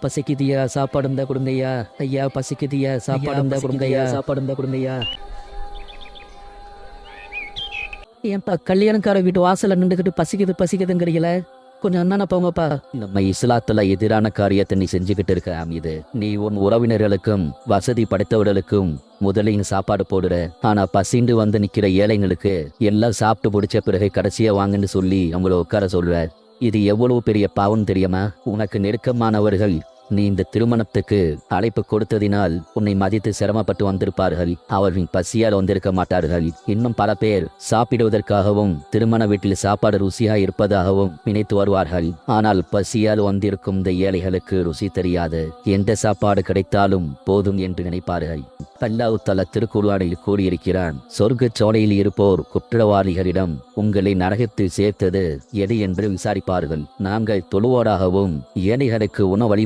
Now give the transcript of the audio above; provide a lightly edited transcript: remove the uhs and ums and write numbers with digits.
பசிக்குதியா சாப்பாடு இருந்தா கொடுங்கய்யா. ஐயா பசிக்குதியா சாப்பாடு இருந்தா கொடுங்கய்யா. சாப்பாடு இருந்தா கொடுங்கய்யா. ஏன்பா கல்யாணக்கார வீட்டு வாசல்ல நின்றுக்கிட்டு பசிக்குது பசிக்குதுங்கிறீங்கள? கொஞ்சம் அண்ணான போங்கப்பா. நம்ம இஸ்லாத்துல எதிரான காரியத்தை நீ செஞ்சுக்கிட்டு இருக்க இது. நீ உன் உறவினர்களுக்கும் வசதி படைத்தவர்களுக்கும் முதலையும் சாப்பாடு போடுற. ஆனா பசிண்டு வந்து நிக்கிற ஏழைங்களுக்கு எல்லாம் சாப்பிட்டு பிடிச்ச பிறகு கடைசியா வாங்கன்னு சொல்லி அவங்கள உட்கார சொல்ற. இது எவ்வளவு பெரிய பாவம் தெரியுமா? உனக்கு நெருக்கமானவர்கள் நீ இந்த திருமணத்துக்கு அழைப்பு கொடுத்ததினால் உன்னை மதித்து சிரமப்பட்டு வந்திருப்பார்கள். அவர்கள் பசியால் வந்திருக்க மாட்டார்கள். இன்னும் பல பேர் சாப்பிடுவதற்காகவும் திருமண வீட்டில் சாப்பாடு ருசியா இருப்பதாகவும் நினைத்து வருவார்கள். ஆனால் பசியால் வந்திருக்கும் இந்த ஏழைகளுக்கு ருசி தெரியாது. எந்த சாப்பாடு கிடைத்தாலும் போதும் என்று நினைப்பார்கள். அல்லாஹ் தஆலா திருக்குர்ஆனில் கூறியிருக்கிறான், சொர்க்க சோலையில் இருப்போர் குற்றவாளிகளிடம் உங்களை நரகத்தில் சேர்த்தது எது என்று விசாரிப்பார்கள். நாங்கள் தொழுவோராகவும் ஏழைகளுக்கு உணவளி